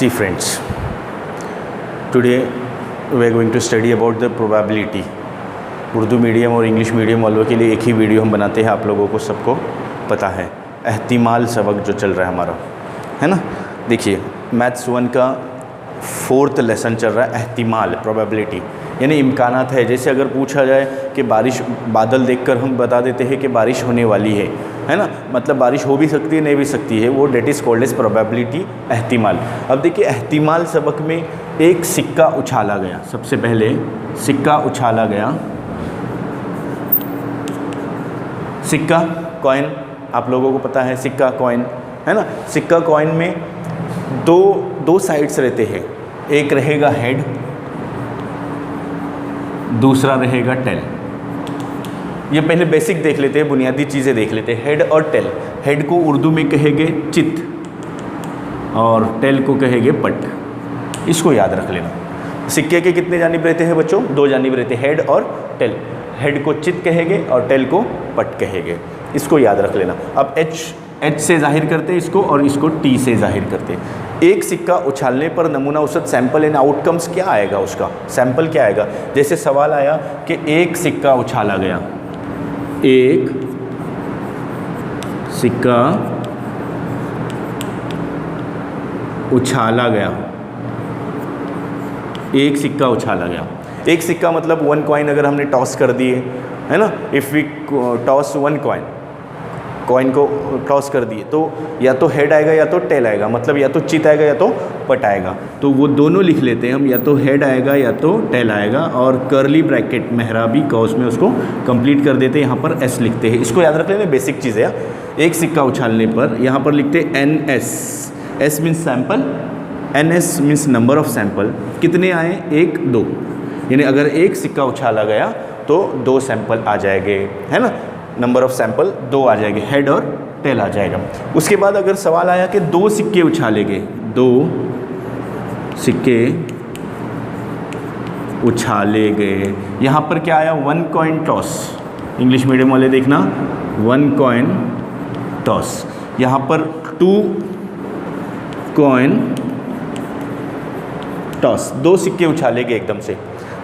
See friends, today we are going to study about the probability. Urdu medium और English medium वालों के लिए एक ही वीडियो हम बनाते हैं, आप लोगों को सबको पता है। एहतिमाल सबक जो चल रहा है हमारा, है ना। देखिए मैथ्स 1 का 4th लेसन चल रहा है, एहतिमाल प्रोबेबिलिटी यानी इम्कानात है। जैसे अगर पूछा जाए कि बारिश, बादल देखकर हम बता देते हैं कि बारिश होने वाली है ना, मतलब बारिश हो भी सकती है नहीं भी सकती है, वो that is called as probability, एहतिमाल। अब देखिए एहतिमाल सबक में एक सिक्का उछाला गया, सबसे पहले सिक्का उछाला गया, सिक्का कॉइन, आप लोगों को पता है सिक्का कॉइन, है ना। सिक्का कॉइन में दो साइड्स रहते हैं, एक रहेगा हेड, दूसरा रहेगा टेल। ये पहले बेसिक देख लेते हैं, बुनियादी चीज़ें देख लेते हैं। हेड और टेल, हेड को उर्दू में कहेंगे चित और टेल को कहेंगे पट। इसको याद रख लेना। सिक्के के कितने जानिब रहते हैं बच्चों? 2 जानिब रहते हैं, हेड और टेल। हेड को चित कहेंगे और टेल को पट कहेंगे, इसको याद रख लेना। अब एच से जाहिर करते हैं इसको और इसको टी से जाहिर करते हैं। एक सिक्का उछालने पर नमूना औसत सैंपल एंड आउटकम्स क्या आएगा, उसका सैंपल क्या आएगा। जैसे सवाल आया कि एक सिक्का उछाला गया, एक सिक्का उछाला गया, एक सिक्का उछाला गया। एक सिक्का मतलब 1 कॉइन अगर हमने टॉस कर दिए, है ना, इफ़ वी टॉस 1 कॉइन को टॉस कर दिए तो या तो हेड आएगा या तो टेल आएगा, मतलब या तो चित आएगा या तो पट आएगा। तो वो दोनों लिख लेते हैं हम, या तो हेड आएगा या तो टेल आएगा, और कर्ली ब्रैकेट मेहराबी कॉस में उसको कंप्लीट कर देते हैं। यहाँ पर एस लिखते हैं, इसको याद रख लेना, बेसिक चीज़ है। एक सिक्का उछालने पर यहाँ पर लिखते N S, S means sample, N S means number of sample. कितने आए? 1 2, यानी अगर एक सिक्का उछाला गया तो 2 सैंपल आ जाएंगे, है ना, नंबर ऑफ सैंपल 2 आ जाएंगे, हेड और टेल आ जाएगा। उसके बाद अगर सवाल आया कि 2 सिक्के उछाले गए, 2 सिक्के उछाले गए, यहाँ पर क्या आया? 1 कॉइन टॉस। इंग्लिश मीडियम वाले देखना, 1 कॉइन टॉस। यहाँ पर 2 कॉइन टॉस, 2 सिक्के उछाले गए एकदम से।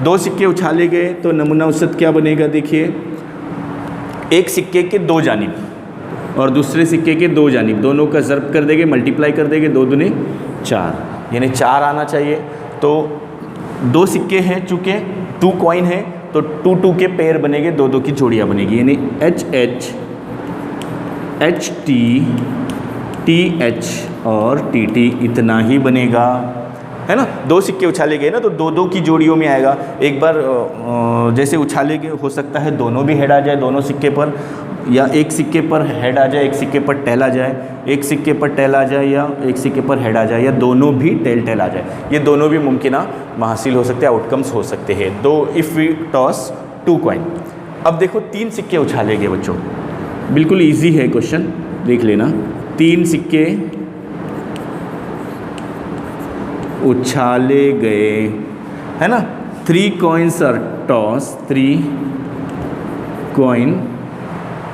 2 सिक्के उछाले गए तो नमूना औसत क्या बनेगा? देखिए, एक सिक्के के 2 जानिब और दूसरे सिक्के के 2 जानिब, दोनों का ज़र्ब कर देंगे, मल्टीप्लाई कर देंगे, 2 दूनी 4, यानी 4 आना चाहिए। तो 2 सिक्के हैं, चूँकि 2 कॉइन है तो 2 के पेयर बनेंगे, 2 की जोड़ियाँ बनेगी, यानी H H, H T, T H और टी टी, इतना ही बनेगा, है ना। 2 सिक्के उछाले गए ना तो 2 की जोड़ियों में आएगा। एक बार जैसे उछाले गए, हो सकता है दोनों भी हेड आ जाए दोनों सिक्के पर, या एक सिक्के पर हेड आ जाए, एक सिक्के पर टेल आ जाए, एक सिक्के पर टेल आ जाए, या एक सिक्के पर हेड आ जाए, या दोनों भी टेल आ जाए। ये दोनों भी मुमकिन हासिल हो सकते हैं, आउटकम्स हो सकते हैं। If we toss 2 coin. अब देखो 3 सिक्के उछाले गए बच्चों, बिल्कुल ईजी है क्वेश्चन, देख लेना। 3 सिक्के उछाले गए, है ना। 3 coins are toss, 3 coin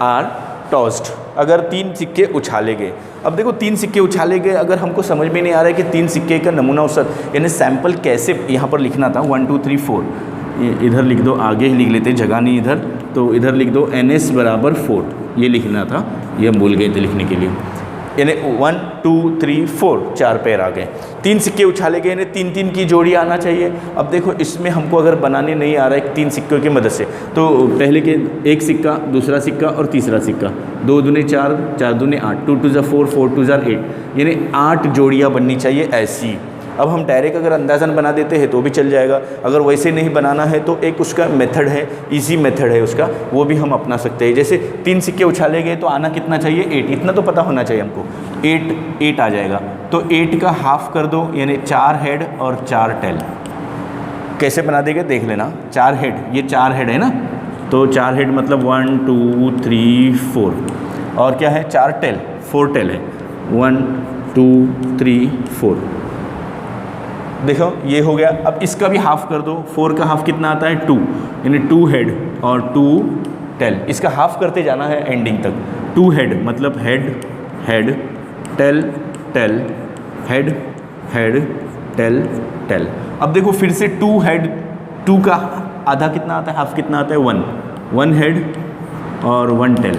are tossed, अगर 3 सिक्के उछाले गए। अब देखो 3 सिक्के उछाले गए, अगर हमको समझ में नहीं आ रहा है कि 3 सिक्के का नमूना औसत यानी सैंपल कैसे यहाँ पर लिखना था, 1 2 3 4, इधर लिख दो, आगे ही लिख लेते हैं, जगह नहीं इधर, तो इधर लिख दो NS बराबर 4, ये लिखना था, ये हम भूल गए थे लिखने के लिए। यानी 1 2 3 4, 4 पेयर आ गए। 3 सिक्के उछाले गए, यानी 3 की जोड़ी आना चाहिए। अब देखो इसमें हमको अगर बनाने नहीं आ रहा है 3 सिक्कों की मदद से, तो पहले के एक सिक्का, दूसरा सिक्का और तीसरा सिक्का, 2 दूने 4, 4 दूने 8, 2 2 4, 4 2 8, यानी 8 जोड़ियाँ बननी चाहिए ऐसी। अब हम डायरेक्ट अगर अंदाज़न बना देते हैं तो भी चल जाएगा, अगर वैसे नहीं बनाना है तो एक उसका मेथड है, इजी मेथड है उसका, वो भी हम अपना सकते हैं। जैसे 3 सिक्के उछाले गए तो आना कितना चाहिए? 8, इतना तो पता होना चाहिए हमको, 8 आ जाएगा। तो 8 का हाफ कर दो, यानी 4 हेड और 4 टेल। कैसे बना देंगे देख लेना। 4 हेड, ये 4 हेड है ना, तो 4 हेड मतलब 1 2 3 4, और क्या है? 4 टेल, 4 टेल है, 1 2 3 4। देखो ये हो गया। अब इसका भी हाफ कर दो, 4 का हाफ कितना आता है? 2, यानी 2 हेड और 2 टेल, इसका हाफ करते जाना है एंडिंग तक। 2 हेड मतलब head head, tail tail, head head tail tail. अब देखो फिर से 2 हेड, 2 का आधा कितना आता है, हाफ कितना आता है 1, 1 हेड और 1 tail,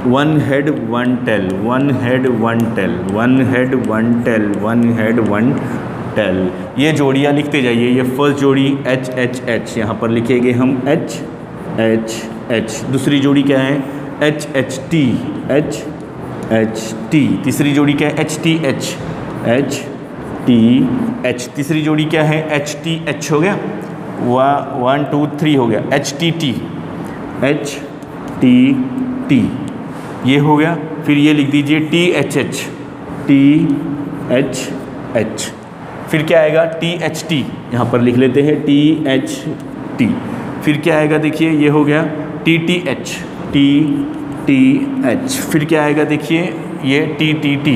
1 head 1 tail, 1 head 1 tail, 1 head 1 tail, 1 head 1 tail. ये जोड़ियाँ लिखते जाइए। ये फर्स्ट जोड़ी एच एच एच, यहाँ पर लिखेंगे हम एच एच एच। दूसरी जोड़ी क्या है, H H T, H H T. तीसरी जोड़ी क्या है, H T H, H T H. तीसरी जोड़ी क्या है, एच टी एच हो गया, 1 2 3 हो गया, H T T, H T T ये हो गया। फिर ये लिख दीजिए T H H, T H H. फिर क्या आएगा, टी एच टी, यहाँ पर लिख लेते हैं टी एच टी। फिर क्या आएगा, देखिए ये हो गया T T H, T T H. फिर क्या आएगा, देखिए ये T T T,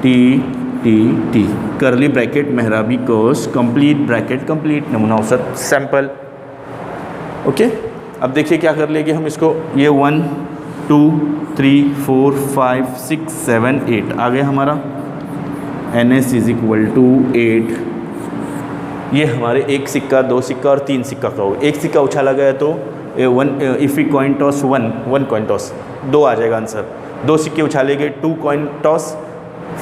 T T T. Curly bracket मेहराबी कोर्स कंप्लीट ब्रैकेट कंप्लीट नमूना औसत सैंपल। ओके, अब देखिए क्या कर लेंगे हम इसको, ये 1 2 3 4 5 6 7 8 आ गया हमारा। NS = 8। ये हमारे एक सिक्का, 2 सिक्का और 3 सिक्का का होगा। एक सिक्का उछाला गया तो 1 if we coin toss 1 coin toss 2 आ जाएगा आंसर। 2 सिक्के उछाले गए 2 कॉइन टॉस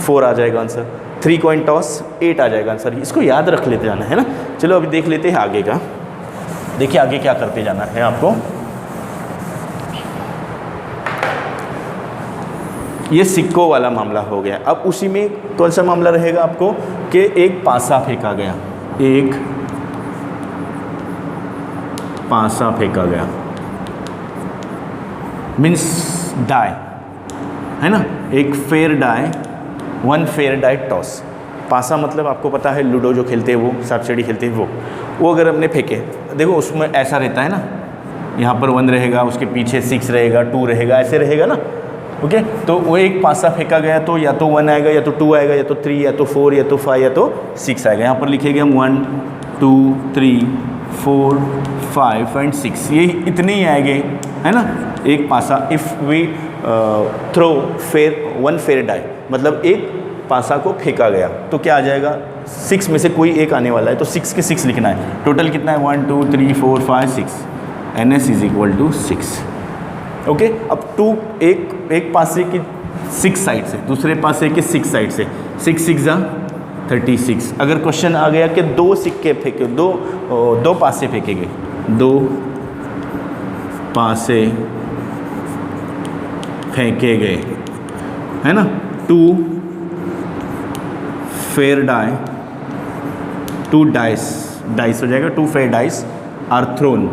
4 आ जाएगा आंसर। 3 कॉइन टॉस 8 आ जाएगा आंसर। इसको याद रख लेते जाना है ना। चलो अभी देख लेते हैं आगे का। देखिए आगे क्या करते जाना है आपको। ये सिक्कों वाला मामला हो गया। अब उसी में कौन सा मामला रहेगा आपको कि एक पासा फेंका गया, एक पासा फेंका गया मीन्स डाई है ना, एक fair die, 1 fair die toss. पासा मतलब आपको पता है लूडो जो खेलते हैं वो, सांप सीढ़ी खेलते हैं वो अगर हमने फेंके, देखो उसमें ऐसा रहता है ना, यहाँ पर 1 रहेगा, उसके पीछे 6 रहेगा, 2 रहेगा, ऐसे रहेगा ना। ओके, तो वो एक पासा फेंका गया तो या तो 1 आएगा या तो 2 आएगा या तो 3 या तो 4 या तो 5 या तो 6 आएगा। यहाँ पर लिखेंगे हम 1 2 3 4 5 एंड 6, ये इतने ही आएंगे है ना। एक पासा if we throw one fair die, मतलब एक पासा को फेंका गया तो क्या आ जाएगा, 6 में से कोई एक आने वाला है तो 6 के 6 लिखना है। टोटल कितना है 1 2 3 4 5 6। NS = 6। ओके, अब 2 एक पासे की 6 साइड से, दूसरे पासे के 6 साइड से, 6 6 = 36। अगर क्वेश्चन आ गया कि 2 सिक्के फेंके, दो पासे फेंकेंगे, 2 पासे फेंके गए है ना, 2 फेयर डाई, 2 डाइस हो जाएगा, 2 फेयर डाइस आर थ्रोन।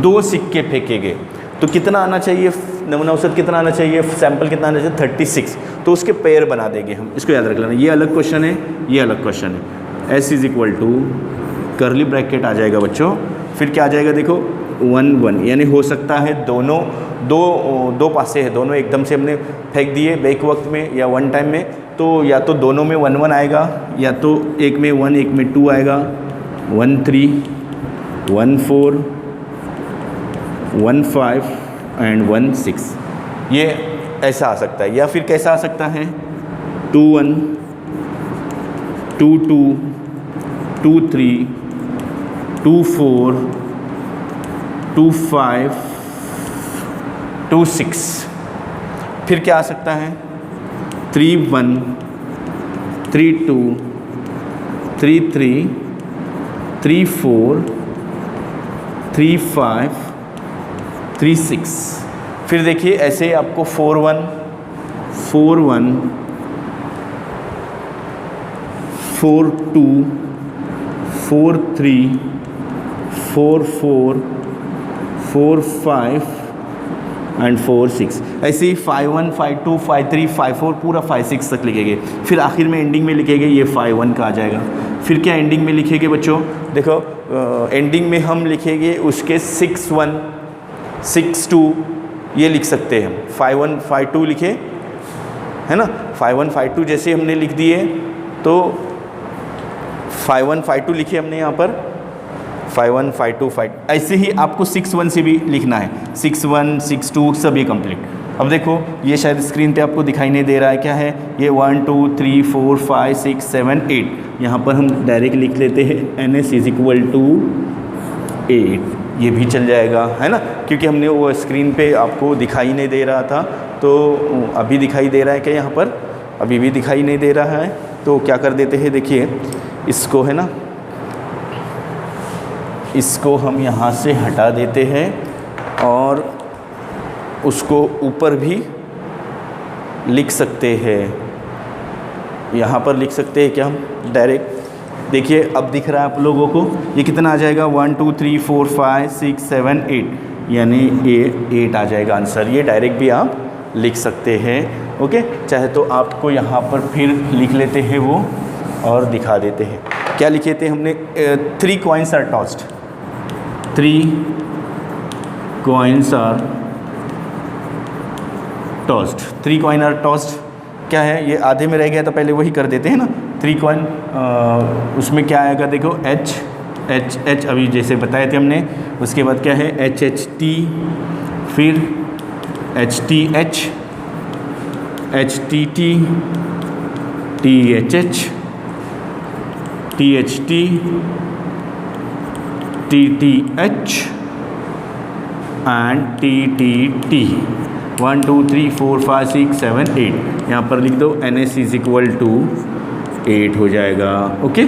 2 सिक्के फेंके गए तो कितना आना चाहिए, नमूना औसत कितना आना चाहिए, सैंपल कितना आना चाहिए 36। तो उसके पेयर बना देंगे हम, इसको याद रख लेना। ये अलग क्वेश्चन है, ये अलग क्वेश्चन है। S = करली ब्रैकेट आ जाएगा बच्चों। फिर क्या आ जाएगा, देखो 1 1, यानी हो सकता है दोनों दो पासे हैं, दोनों एकदम से हमने फेंक दिए बैक वक्त में या वन टाइम में, तो या तो दोनों में 1 1 आएगा या तो एक में 1 एक में 2 आएगा। 1 3 1 4 1 5 एंड 1 6, ये ऐसा आ सकता है। या फिर कैसा आ सकता है 2 1 2 2 2 3 2 4 2 5 2 6। फिर क्या आ सकता है 3 1 3 2 3 3 3 4 3 5 3 6। फिर देखिए ऐसे आपको 4 1 4 1 4 2 4 3 4 4 4 5 एंड 4 6, ऐसे ही 5 1 5 2 5 3 5 4 पूरा 5 6 तक लिखेंगे। फिर आखिर में एंडिंग में लिखेंगे ये 5 1 का आ जाएगा। फिर क्या एंडिंग में लिखेंगे बच्चों, देखो एंडिंग में हम लिखेंगे उसके 6 1 6 2, ये लिख सकते हैं हम। 5 1 5 2 लिखे है ना, 5 1 5 2 जैसे हमने लिख दिए तो 5 1 5 2 लिखे हमने यहाँ पर, 5 1 5 2 5। ऐसे ही आपको 6 1 से भी लिखना है, 6 1 6 2 सब ये कंप्लीट। अब देखो ये शायद स्क्रीन पे आपको दिखाई नहीं दे रहा है, क्या है ये 1 2 3 4 5 6 7 8, यहाँ पर हम डायरेक्ट लिख लेते हैं NS = 8, ये भी चल जाएगा, है ना, क्योंकि हमने वो स्क्रीन पे आपको दिखाई नहीं दे रहा था, तो अभी दिखाई दे रहा है क्या यहाँ पर, अभी भी दिखाई नहीं दे रहा है, तो क्या कर देते हैं, देखिए इसको, है ना, इसको हम यहाँ से हटा देते हैं और उसको ऊपर भी लिख सकते हैं, यहाँ पर लिख सकते हैं क्या हम डायरेक्ट, देखिए अब दिख रहा है आप लोगों को, ये कितना आ जाएगा 1 2 3 4 5 6 7 8, यानी ये 8 आ जाएगा आंसर, ये डायरेक्ट भी आप लिख सकते हैं। ओके, चाहे तो आपको यहाँ पर फिर लिख लेते हैं वो और दिखा देते हैं, क्या लिखे थे हमने, 3 coins are tossed, 3 coins are tossed, 3 coin are tossed क्या है, ये आधे में रह गया तो पहले वही कर देते हैं ना, 3 coin उसमें क्या आएगा देखो H अभी जैसे बताए थे हमने, उसके बाद क्या है HHT, फिर HTH, HTT, THH, THT, TTH and TTT। 1 2 3 4 5 6 7 8, यहाँ पर लिख दो NS = 8 हो जाएगा। ओके,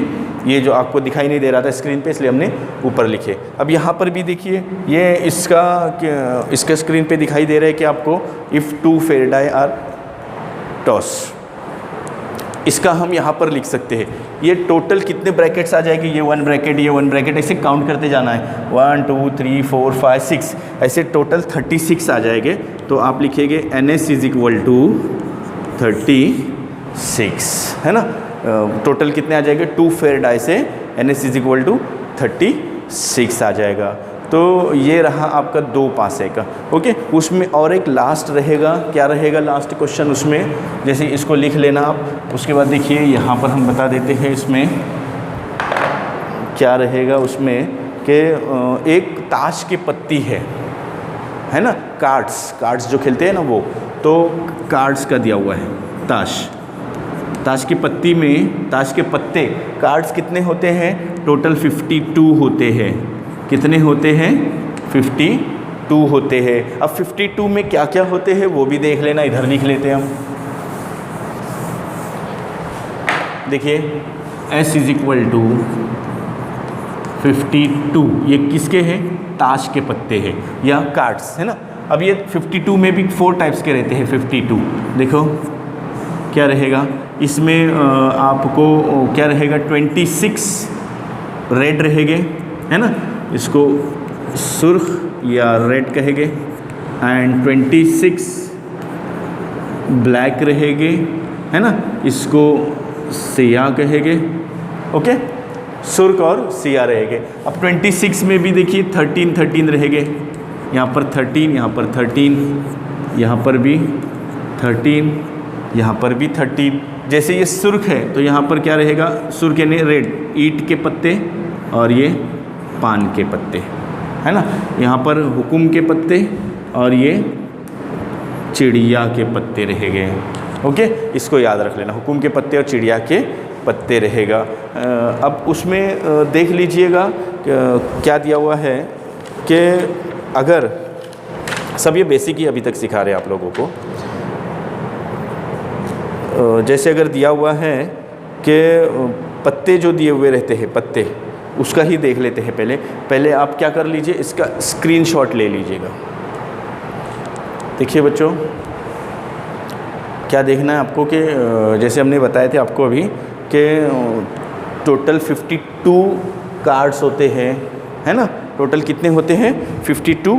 ये जो आपको दिखाई नहीं दे रहा था स्क्रीन पे इसलिए हमने ऊपर लिखे। अब यहाँ पर भी देखिए ये इसका स्क्रीन पे दिखाई दे रहा है कि आपको इफ़ 2 फेराडे आर टॉस, इसका हम यहाँ पर लिख सकते हैं, ये टोटल कितने ब्रैकेट्स आ जाएगी, ये 1 ब्रैकेट, ये 1 ब्रैकेट, ऐसे काउंट करते जाना है, 1 2 3 4 5 6, ऐसे टोटल 36 आ जाएंगे। तो आप लिखेंगे NS = 36, है ना, टोटल कितने आ जाएंगे, 2 फेराडे से NS = 36 आ जाएगा। तो ये रहा आपका 2 पासे का। ओके, उसमें और एक लास्ट रहेगा, क्या रहेगा लास्ट क्वेश्चन उसमें, जैसे इसको लिख लेना आप, उसके बाद देखिए यहाँ पर हम बता देते हैं इसमें क्या रहेगा, उसमें कि एक ताश की पत्ती है ना, कार्ड्स जो खेलते हैं ना वो, तो कार्ड्स का दिया हुआ है, ताश की पत्ती में ताश के पत्ते कार्ड्स कितने होते हैं, टोटल 52 होते हैं, कितने होते हैं 52 होते हैं। अब 52 में क्या क्या होते हैं वो भी देख लेना, इधर लिख लेते हैं हम, देखिए S = 52, ये किसके हैं, ताश के पत्ते हैं या कार्ड्स, है ना। अब ये 52 में भी 4 टाइप्स के रहते हैं, 52 देखो क्या रहेगा इसमें, आपको क्या रहेगा 26 रेड रहेंगे, है ना, इसको सुर्ख या रेड कहेंगे, एंड 26 ब्लैक रहेंगे, है ना, इसको सियाह कहेंगे। ओके, सुर्ख और सियाह रहेंगे। अब 26 में भी देखिए 13 रहेंगे, यहाँ पर 13, यहाँ पर 13, यहाँ पर भी 13, यहाँ पर भी 13। जैसे ये सुर्ख है तो यहाँ पर क्या रहेगा, सुर्ख यानी रेड, ईंट के पत्ते और ये पान के पत्ते, है ना, यहाँ पर हुकुम के पत्ते और ये चिड़िया के पत्ते रहेंगे। ओके, इसको याद रख लेना, हुकुम के पत्ते और चिड़िया के पत्ते रहेगा। अब उसमें देख लीजिएगा क्या दिया हुआ है कि अगर सब ये बेसिक ही अभी तक सिखा रहे हैं आप लोगों को, जैसे अगर दिया हुआ है कि पत्ते जो दिए हुए रहते हैं पत्ते, उसका ही देख लेते हैं। पहले आप क्या कर लीजिए, इसका स्क्रीनशॉट ले लीजिएगा। देखिए बच्चों, क्या देखना है आपको कि जैसे हमने बताए थे आपको अभी कि टोटल 52 कार्ड्स होते हैं, है ना, टोटल कितने होते हैं 52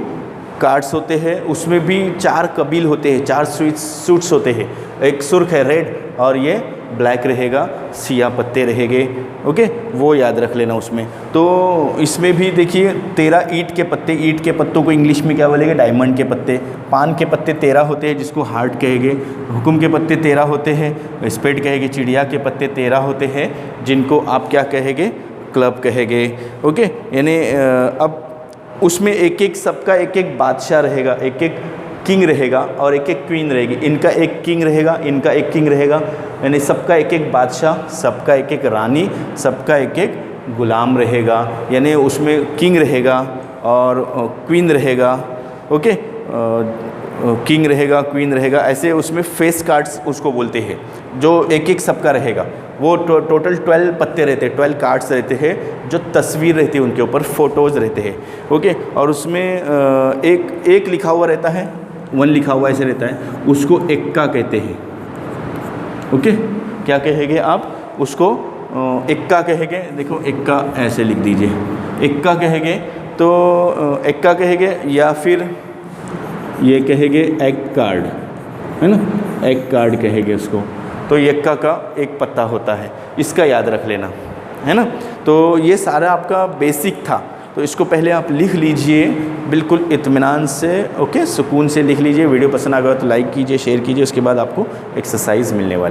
कार्ड्स होते हैं। उसमें भी 4 कबील होते हैं, 4 सूट्स होते हैं, एक सुर्ख है रेड और ये ब्लैक रहेगा, सियाह पत्ते रहेंगे। ओके, वो याद रख लेना उसमें। तो इसमें भी देखिए 13 ईंट के पत्ते, ईंट के पत्तों को इंग्लिश में क्या बोलेंगे, डायमंड के पत्ते। पान के पत्ते 13 होते हैं जिसको हार्ट कहेंगे। हुकुम के पत्ते 13 होते हैं, स्पेड कहेंगे। चिड़िया के पत्ते 13 होते हैं जिनको आप क्या कहेंगे, क्लब कहेंगे। ओके, यानी अब उसमें एक एक सबका एक एक बादशाह रहेगा, एक एक किंग रहेगा और एक एक क्वीन रहेगी। इनका एक किंग रहेगा, इनका एक किंग रहेगा, यानी सबका एक एक बादशाह, सबका एक एक रानी, सबका एक एक गुलाम रहेगा। यानी उसमें किंग रहेगा और क्वीन रहेगा, ओके, किंग रहेगा, क्वीन रहेगा, ऐसे उसमें फेस कार्ड्स उसको बोलते हैं, जो एक एक सबका रहेगा। वो टोटल 12 पत्ते रहते हैं, 12 कार्ड्स रहते हैं, जो तस्वीर रहती है उनके ऊपर, फ़ोटोज़ रहते हैं, ओके। और उसमें एक लिखा हुआ रहता है, 1 लिखा हुआ ऐसे रहता है, उसको एक्का कहते हैं, ओके। क्या कहेंगे आप उसको? एक्का कहेंगे। देखो एक्का ऐसे लिख दीजिए, एक्का कहेंगे तो एक्का कहेंगे, या फिर ये कहेंगे एग कार्ड, है ना, एग कार्ड कहेंगे उसको। तो एक्का का एक पत्ता होता है, इसका याद रख लेना, है ना। तो ये सारा आपका बेसिक था, तो इसको पहले आप लिख लीजिए बिल्कुल इत्मीनान से, ओके, सुकून से लिख लीजिए। वीडियो पसंद आ गया तो लाइक कीजिए, शेयर कीजिए, उसके बाद आपको एक्सरसाइज मिलने वाली।